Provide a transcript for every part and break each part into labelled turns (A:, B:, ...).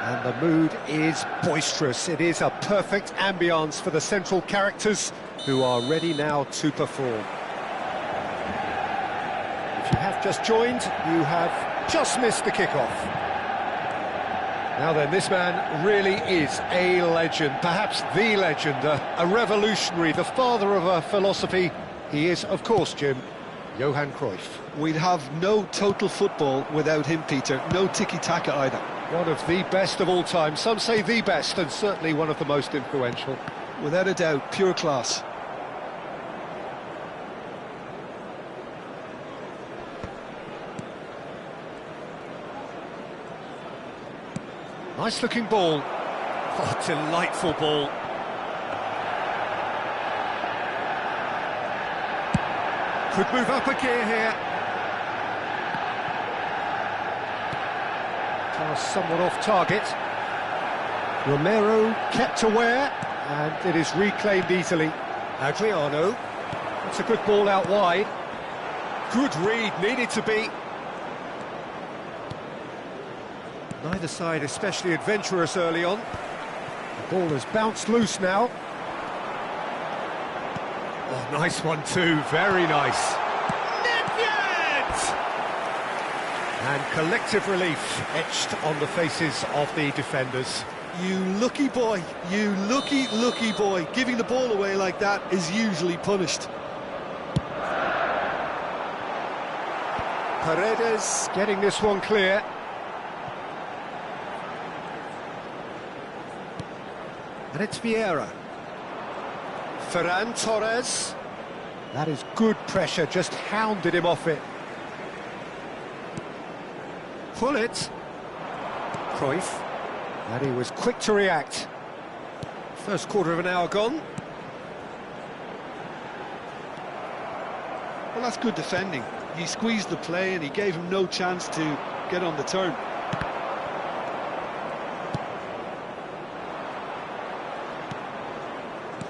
A: And the mood is boisterous. It is a perfect ambience for the central characters who are ready now to perform. If you have just joined, you have just missed the kickoff. Now then, this man really is a legend, perhaps the legend, a revolutionary, the father of a philosophy. He is, of course, Jim, Johan Cruyff.
B: We'd have no total football without him, Peter. No tiki-taka either.
A: One of the best of all time. Some say the best, and certainly one of the most influential.
B: Without a doubt, pure class.
A: Nice-looking ball. Oh, delightful ball. Could move up a gear here. Pass somewhat off target. Romero kept aware, and it is reclaimed easily. Adriano. That's a good ball out wide. Good read, needed to be. Neither side especially adventurous early on. The ball has bounced loose now. Oh, nice one too, very nice. And collective relief etched on the faces of the defenders.
B: You lucky boy, you lucky boy. Giving the ball away like that is usually punished.
A: Paredes getting this one clear. And it's Vieira. Ferran Torres. That is good pressure, just hounded him off it. Pull it. Cruyff. And he was quick to react. First quarter of an hour gone.
B: Well, that's good defending. He squeezed the play and he gave him no chance to get on the turn.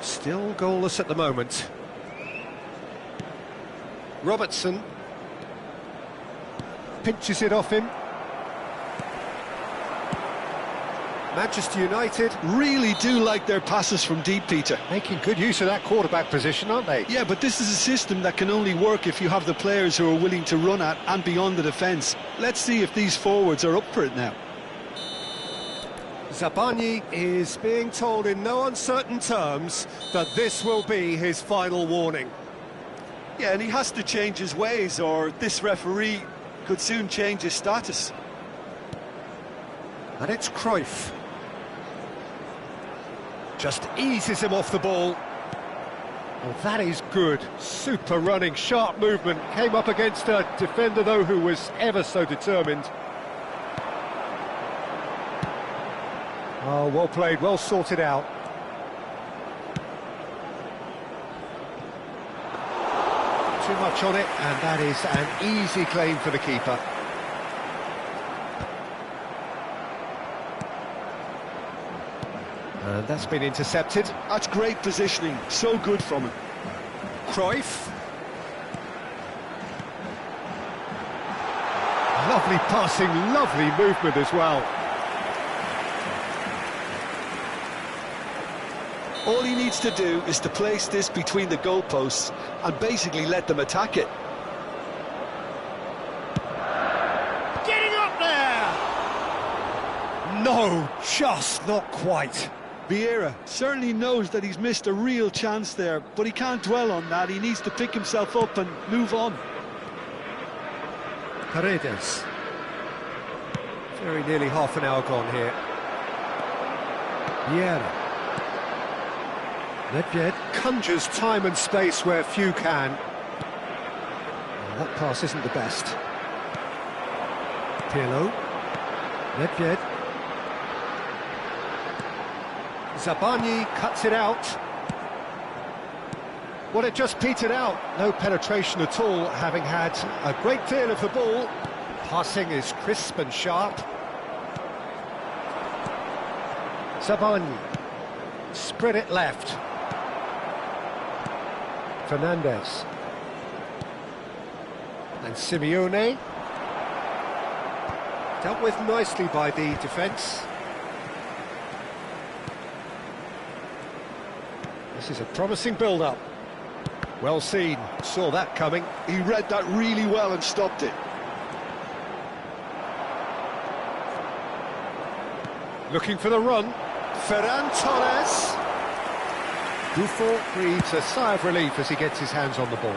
A: Still goalless at the moment. Robertson pinches it off him. Manchester United
B: really do like their passes from deep, Peter.
A: Making good use of that quarterback position, aren't they?
B: Yeah, but this is a system that can only work if you have the players who are willing to run at and beyond the defence. Let's see if these forwards are up for it now.
A: Zabani is being told in no uncertain terms that this will be his final warning.
B: Yeah, and he has to change his ways, or this referee could soon change his status.
A: And it's Cruyff. Just eases him off the ball. Well, that is good. Super running, sharp movement. Came up against a defender, though, who was ever so determined. Oh, well played, well sorted out. Too much on it, and that is an easy claim for the keeper. And that's been intercepted.
B: That's great positioning, so good from him.
A: Cruyff. Lovely passing, lovely movement as well.
B: All he needs to do is to place this between the goalposts and basically let them attack it.
A: Getting up there! No, just not quite.
B: Vieira certainly knows that he's missed a real chance there, but he can't dwell on that. He needs to pick himself up and move on.
A: Paredes. Very nearly half an hour gone here. Vieira. Nedved conjures time and space where few can. Oh, that pass isn't the best. Pirlo. Nedved. Zabani cuts it out. Well, it just petered out. No penetration at all, having had a great deal of the ball. Passing is crisp and sharp. Zabani. Spread it left. Fernandez. And Simeone. Dealt with nicely by the defence. This is a promising build-up. Well seen, saw that coming.
B: He read that really well and stopped it.
A: Looking for the run. Ferran Torres. Buffon breathes a sigh of relief as he gets his hands on the ball.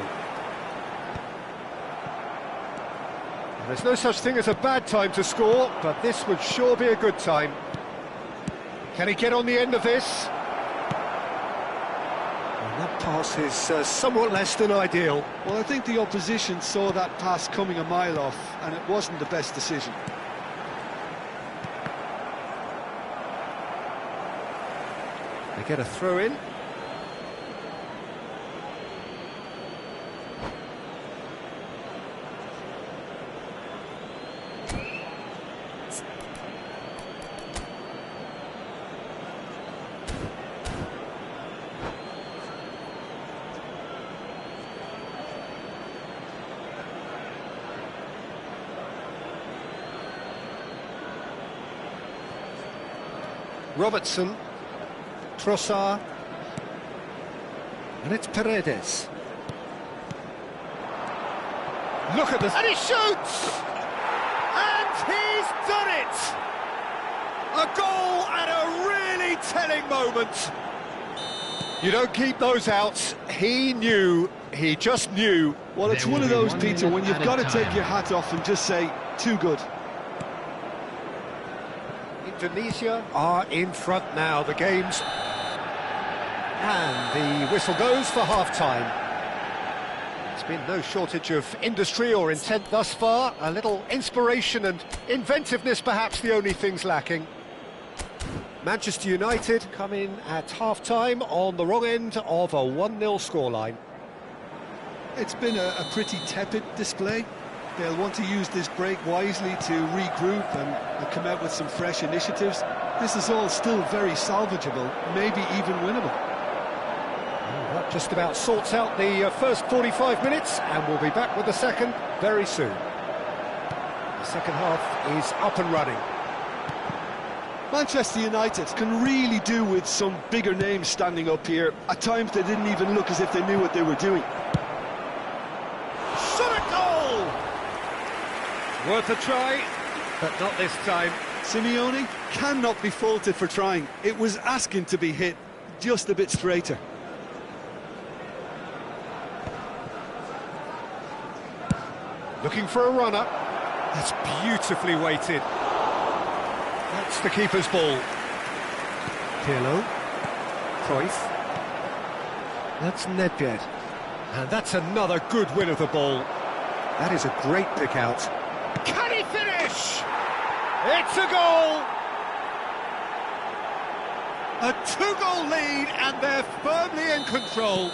A: There's no such thing as a bad time to score, but this would sure be a good time. Can he get on the end of this? And that pass is somewhat less than ideal.
B: Well, I think the opposition saw that pass coming a mile off, and it wasn't the best decision.
A: They get a throw in. Robertson, Trossard, and it's Paredes. Look at this, and he shoots! And he's done it! A goal at a really telling moment. You don't keep those out. He knew, he just knew.
B: Well, it's one of those, Peter, when you've got to take your hat off and just say, too good.
A: Indonesia are in front now, the game's... And the whistle goes for half-time. There's been no shortage of industry or intent thus far. A little inspiration and inventiveness, perhaps the only things lacking. Manchester United come in at half-time on the wrong end of a 1-0 scoreline.
B: It's been a pretty tepid display. They'll want to use this break wisely to regroup and come out with some fresh initiatives. This is all still very salvageable, maybe even winnable.
A: Well, that just about sorts out the first 45 minutes, and we'll be back with the second very soon. The second half is up and running.
B: Manchester United can really do with some bigger names standing up here. At times they didn't even look as if they knew what they were doing.
A: Worth a try, but not this time.
B: Simeone cannot be faulted for trying. It was asking to be hit, just a bit straighter.
A: Looking for a runner. That's beautifully weighted. That's the keeper's ball. Pirlo. Cruyff. That's Nedved. And that's another good win of the ball. That is a great pick out. Can he finish? It's a goal! A two-goal lead, and they're firmly in control.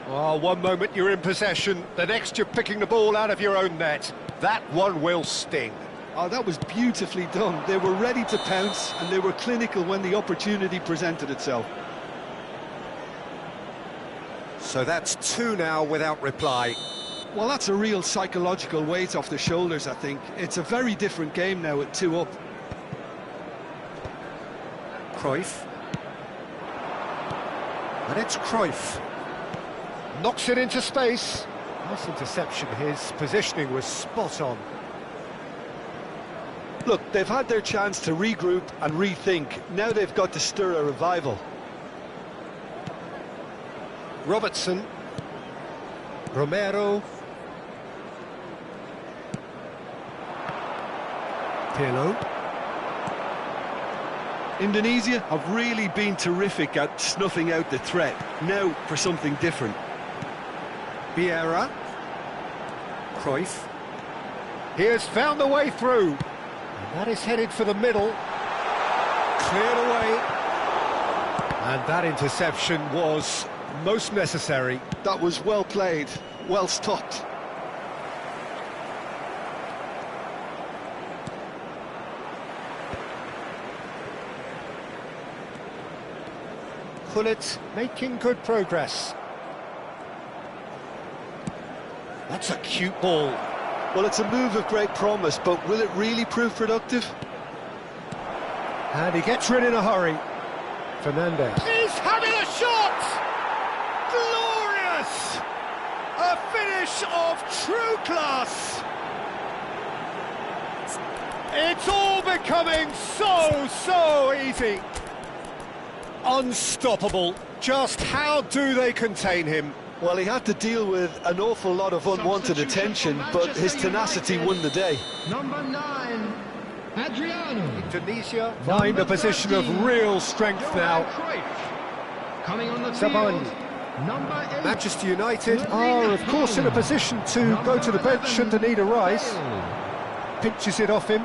A: Oh, one moment you're in possession, the next you're picking the ball out of your own net. That one will sting.
B: Oh, that was beautifully done. They were ready to pounce, and they were clinical when the opportunity presented itself.
A: So that's two now without reply.
B: Well, that's a real psychological weight off the shoulders, I think. It's a very different game now at 2 up.
A: Cruyff. And it's Cruyff. Knocks it into space. Nice interception. His positioning was spot on.
B: Look, they've had their chance to regroup and rethink. Now they've got to stir a revival.
A: Robertson. Romero. Pirlo.
B: Indonesia have really been terrific at snuffing out the threat. Now for something different.
A: Vieira. Cruyff. He has found the way through. And that is headed for the middle. Cleared away. And that interception was most necessary.
B: That was well played, well stopped.
A: Gullit making good progress. That's a cute ball.
B: Well, it's a move of great promise, but will it really prove productive?
A: And he gets rid in a hurry. Fernandez. He's having a shot! Glorious! A finish of true class! It's all becoming so easy. Unstoppable. Just how do they contain him?
B: Well, he had to deal with an awful lot of unwanted attention, but his tenacity won the day.
C: Number 9, Adriano.
A: Tunisia find a position of real strength now.
C: Coming on the field, number 8.
A: Manchester United are, of course, in a position to go to the bench should the need arise. Pinches it off him.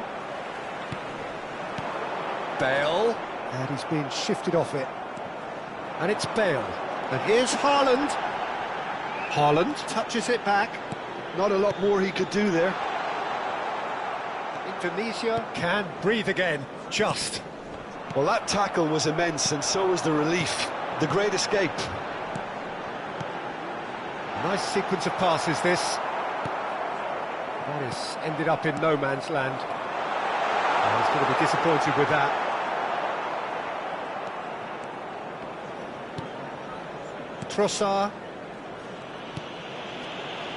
A: Bale. And he's been shifted off it. And it's Bale. And here's Haaland. Haaland touches it back.
B: Not a lot more he could do there.
A: Indonesia can breathe again, just.
B: Well, that tackle was immense, and so was the relief. The great escape.
A: Nice sequence of passes, this. That has ended up in no man's land. Oh, he's going to be disappointed with that. Trossard.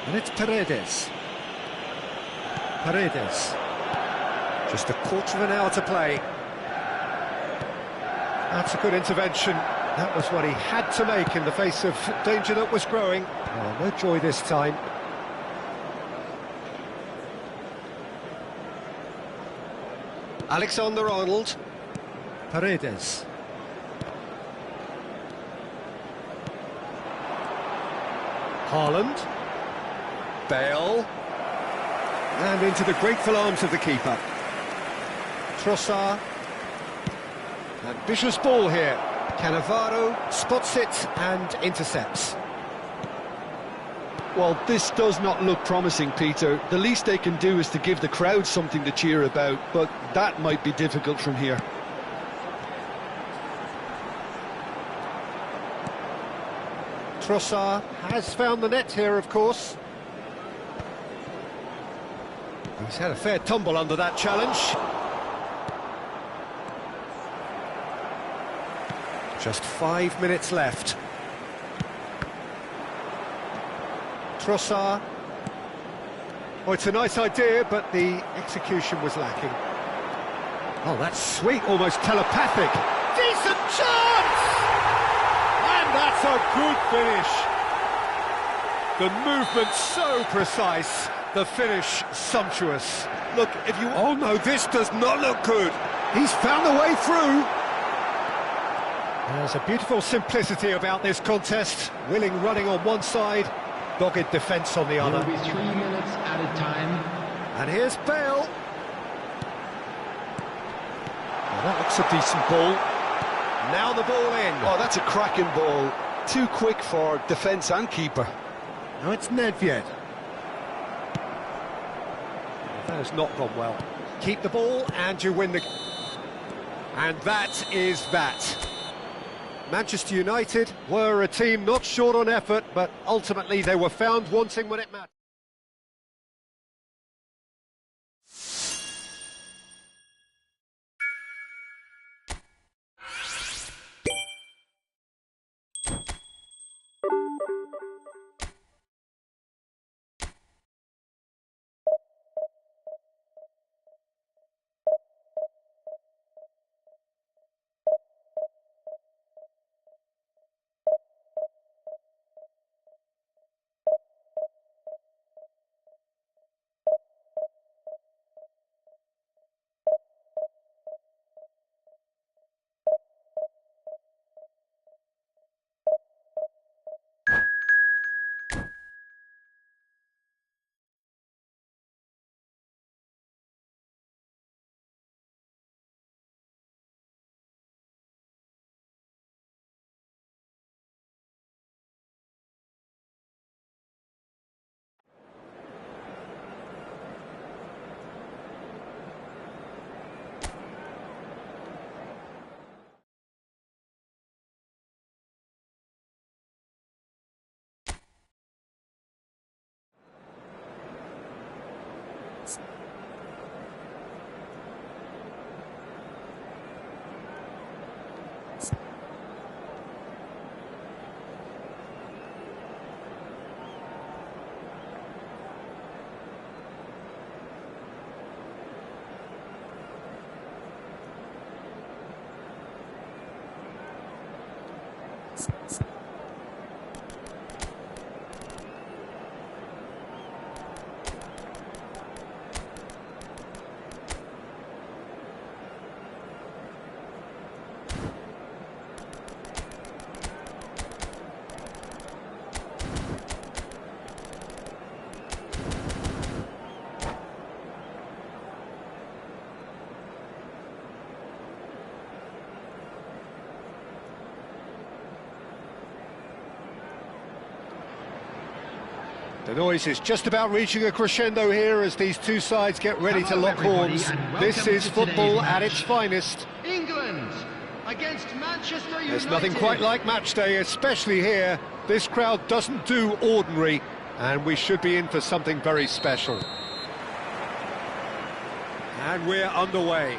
A: And it's Paredes. Paredes. Just a quarter of an hour to play. That's a good intervention. That was what he had to make in the face of danger that was growing. Oh, no joy this time. Alexander-Arnold. Paredes. Haaland. Bale. And into the grateful arms of the keeper. Trossard. Ambitious ball here. Cannavaro spots it and intercepts.
B: Well, this does not look promising, Peter. The least they can do is to give the crowd something to cheer about, but that might be difficult from here.
A: Trossard has found the net here, of course. He's had a fair tumble under that challenge. Just 5 minutes left. Trossard. Oh, it's a nice idea, but the execution was lacking. Oh, that's sweet, almost telepathic. Decent chance! And that's a good finish. The movement so precise, the finish sumptuous. Look, if you... Oh no, this does not look good. He's found a way through. There's a beautiful simplicity about this contest. Willing running on one side, dogged defence on the other.
C: It'll be 3 minutes at a time.
A: And here's Bale. Oh, that looks a decent ball. Now the ball in.
B: Oh, that's a cracking ball. Too quick for defence and keeper.
A: Now it's Nedved. That has not gone well. Keep the ball and you win the... And that is that. Manchester United were a team not short on effort, but ultimately they were found wanting when it mattered. The noise is just about reaching a crescendo here as these two sides get ready to
C: Hello,
A: lock
C: everybody,
A: horns.
C: and welcome
A: This is
C: to
A: football
C: today's
A: at
C: match.
A: its finest.
C: England against Manchester United.
A: There's nothing quite like match day, especially here. This crowd doesn't do ordinary, and we should be in for something very special. And we're underway.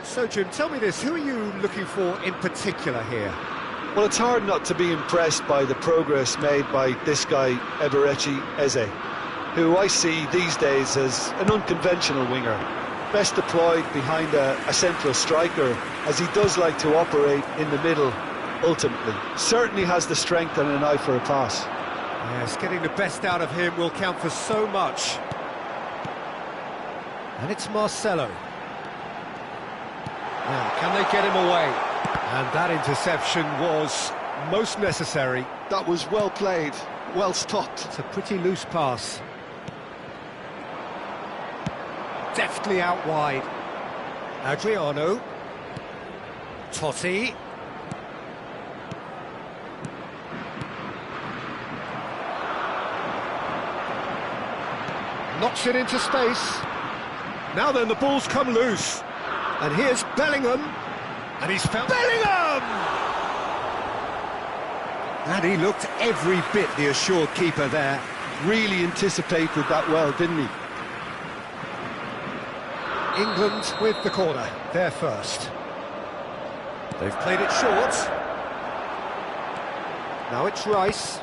A: So, Jim, tell me this, who are you looking for in particular here?
B: Well, it's hard not to be impressed by the progress made by this guy, Eberechi Eze, who I see these days as an unconventional winger, best deployed behind a central striker, as he does like to operate in the middle, ultimately. Certainly has the strength and an eye for a pass.
A: Yes, getting the best out of him will count for so much. And it's Marcelo. Now, can they get him away? And that interception was most necessary.
B: That was well played, well stopped.
A: It's a pretty loose pass. Deftly out wide. Adriano. Totti. Knocks it into space. Now then, the ball's come loose. And here's Bellingham. And he's found Bellingham! And he looked every bit the assured keeper there.
B: Really anticipated that well, didn't he?
A: England with the corner, they're first. They've played it short. Now it's Rice.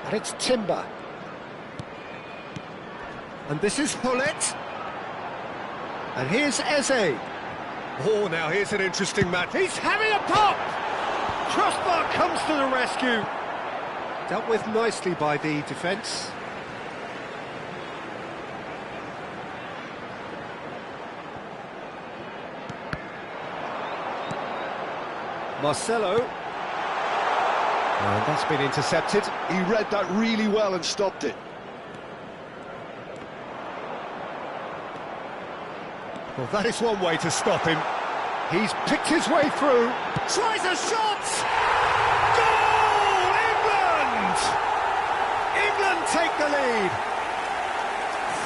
A: And it's Timber. And this is Hullet. And here's Eze. Oh, now here's an interesting match. He's having a pop! Crossbar comes to the rescue. Dealt with nicely by the defence. Marcelo. And that's been intercepted.
B: He read that really well and stopped it.
A: Well, that is one way to stop him. He's picked his way through. Tries a shot! Goal! England! England take the lead.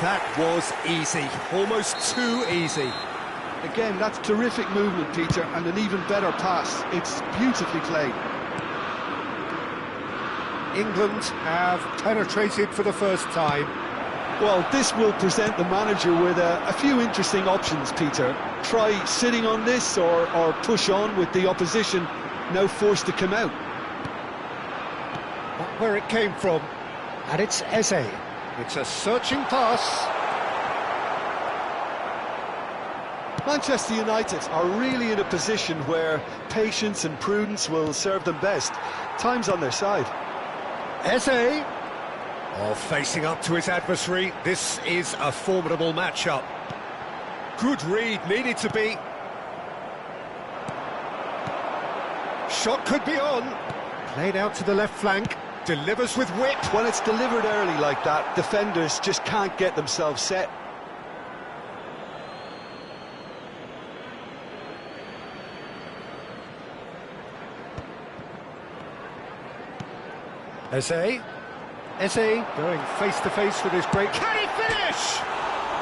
A: That was easy. Almost too easy.
B: Again, that's terrific movement, Peter, and an even better pass. It's beautifully played.
A: England have penetrated for the first time.
B: Well, this will present the manager with a few interesting options, Peter. Try sitting on this or push on with the opposition now forced to come out.
A: Not where it came from. And it's Eze. It's a searching pass.
B: Manchester United are really in a position where patience and prudence will serve them best. Time's on their side.
A: Eze. Oh, facing up to his adversary, this is a formidable matchup. Good read, needed to be. Shot could be on. Played out to the left flank, delivers with whip.
B: When it's delivered early like that, defenders just can't get themselves set.
A: Eze going face-to-face with his great... Can he finish?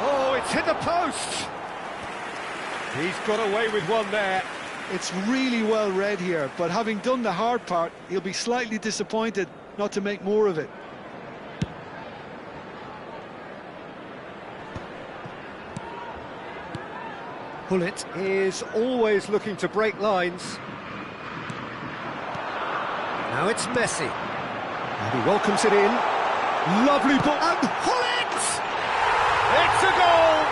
A: Oh, it's hit the post. He's got away with one there.
B: It's really well read here, but having done the hard part, he'll be slightly disappointed not to make more of it.
A: Hullet is always looking to break lines. Now it's Messi. And he welcomes it in. Lovely ball. And Hullet! It's a goal!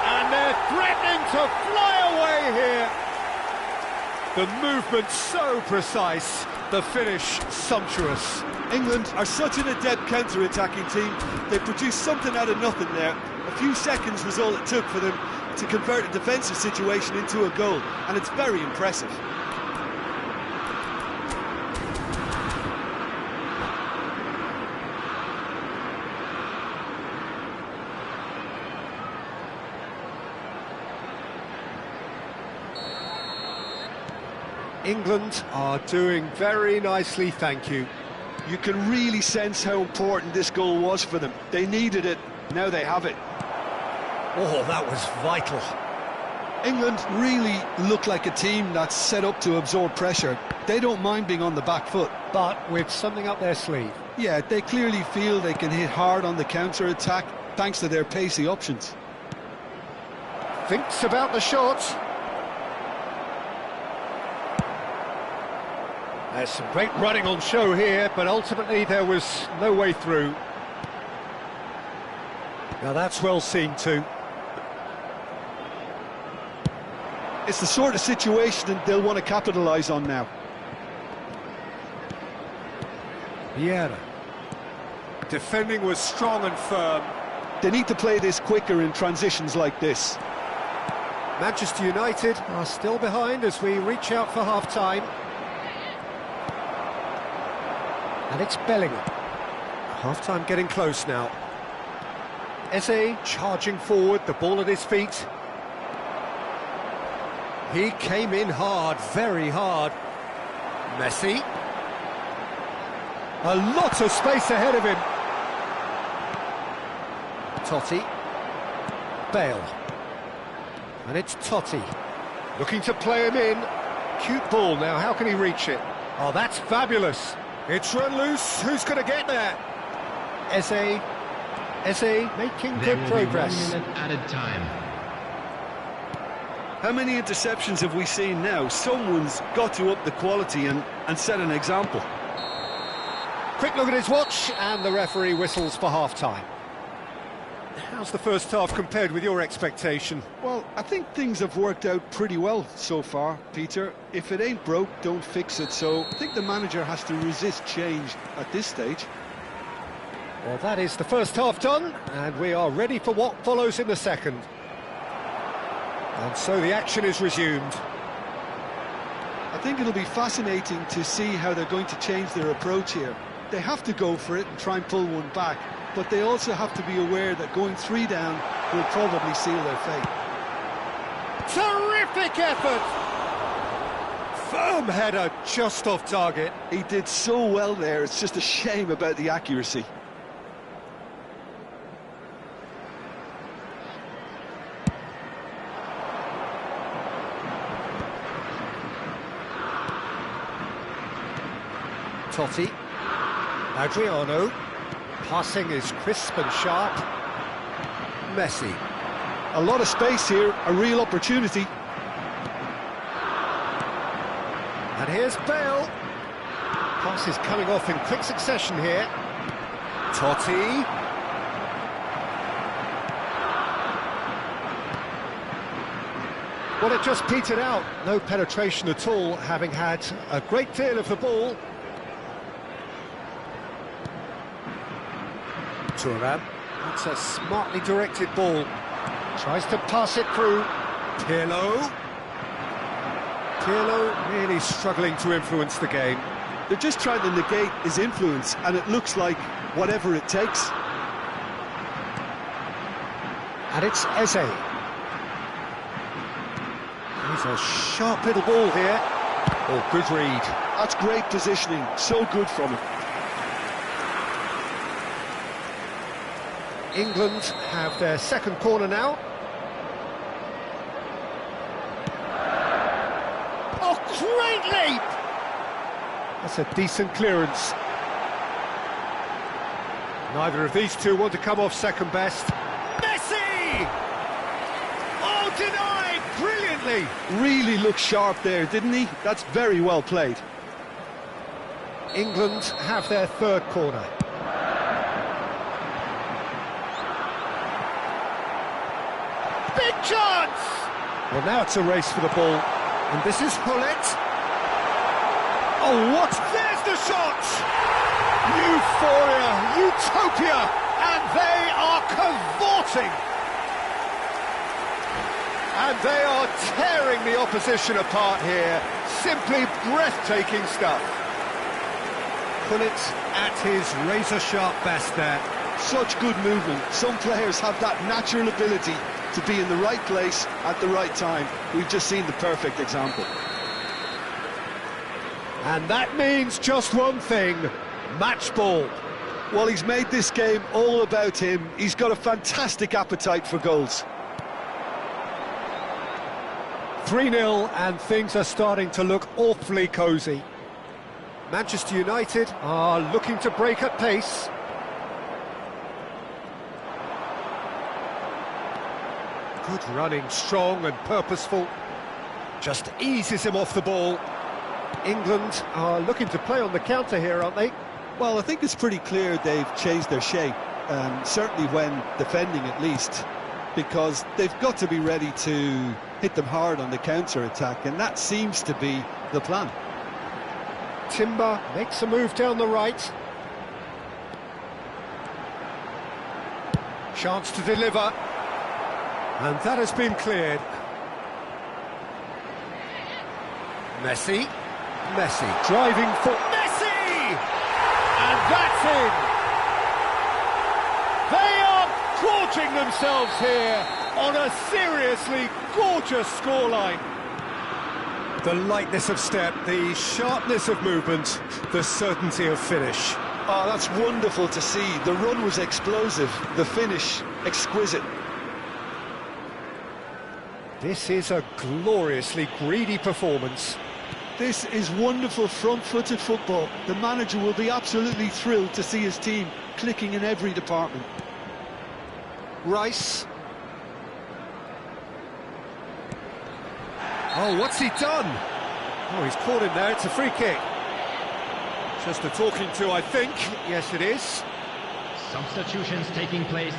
A: And they're threatening to fly away here. The movement so precise, the finish sumptuous.
B: England are such an adept counter-attacking team. They produced something out of nothing there. A few seconds was all it took for them to convert a defensive situation into a goal, and it's very impressive.
A: England are doing very nicely, thank you.
B: You can really sense how important this goal was for them. They needed it, now they have it.
A: Oh, that was vital.
B: England really look like a team that's set up to absorb pressure. They don't mind being on the back foot.
A: But with something up their sleeve.
B: Yeah, they clearly feel they can hit hard on the counter-attack thanks to their pacey options.
A: Thinks about the shot. There's some great running on show here, but ultimately there was no way through. Now that's well seen too.
B: It's the sort of situation that they'll want to capitalise on now.
A: Vieira. Defending was strong and firm.
B: They need to play this quicker in transitions like this.
A: Manchester United are still behind as we reach out for half-time. And it's Bellingham. Half-time getting close now. Eze charging forward, the ball at his feet. He came in hard, very hard. Messi. A lot of space ahead of him. Totti. Bale. And it's Totti. Looking to play him in. Cute ball now, how can he reach it? Oh, that's fabulous. It's run loose, who's going to get there? Eze making good progress.
C: There will be 1 minute added time.
B: How many interceptions have we seen now? Someone's got to up the quality and set an example.
A: Quick look at his watch, and the referee whistles for half-time. How's the first half compared with your expectation?
B: Well, I think things have worked out pretty well so far, Peter. If it ain't broke, don't fix it. So I think the manager has to resist change at this stage.
A: Well, that is the first half done, and we are ready for what follows in the second. And so the action is resumed.
B: I think it'll be fascinating to see how they're going to change their approach here. They have to go for it and try and pull one back, but they also have to be aware that going 3 down will probably seal their fate.
A: Terrific effort! Firm header, just off target.
B: He did so well there, it's just a shame about the accuracy.
A: Totti. Adriano. Passing is crisp and sharp. Messi.
B: A lot of space here, a real opportunity.
A: And here's Bale. Pass is coming off in quick succession here. Totti. Well, it just petered out. No penetration at all, having had a great deal of the ball. Thuram. That's a smartly directed ball. Tries to pass it through. Pirlo. Pirlo really struggling to influence the game.
B: They're just trying to negate his influence, and it looks like whatever it takes.
A: And it's Eze. He's a sharp little ball here. Oh, good read.
B: That's great positioning, so good from him.
A: England have their second corner now. Oh, great leap! That's a decent clearance. Neither of these two want to come off second best. Messi! Oh, denied brilliantly!
B: Really looked sharp there, didn't he? That's very well played.
A: England have their third corner. Big chance! Well, now it's a race for the ball. And this is Hullet. Oh, what? There's the shot! Euphoria, utopia, and they are cavorting. And they are tearing the opposition apart here. Simply breathtaking stuff. Hullet at his razor-sharp best there.
B: Such good movement. Some players have that natural ability to be in the right place at the right time. We've just seen the perfect example.
A: And that means just one thing, match ball.
B: Well, he's made this game all about him. He's got a fantastic appetite for goals.
A: 3-0 and things are starting to look awfully cosy. Manchester United are looking to break at pace. Good running, strong and purposeful. Just eases him off the ball. England are looking to play on the counter here, aren't they?
B: Well, I think it's pretty clear they've changed their shape, certainly when defending at least, because they've got to be ready to hit them hard on the counter-attack, and that seems to be the plan.
A: Timber makes a move down the right. Chance to deliver. And that has been cleared. Messi. Messi driving for Messi! And that's in! They are gorging themselves here on a seriously gorgeous scoreline. The lightness of step, the sharpness of movement, the certainty of finish.
B: Oh, that's wonderful to see. The run was explosive, the finish exquisite.
A: This is a gloriously greedy performance.
B: This is wonderful front-footed football. The manager will be absolutely thrilled to see his team clicking in every department.
A: Rice. Oh, what's he done? Oh, he's caught him there. It's a free kick. Just a talking to, I think. Yes, it is.
C: Substitutions taking place.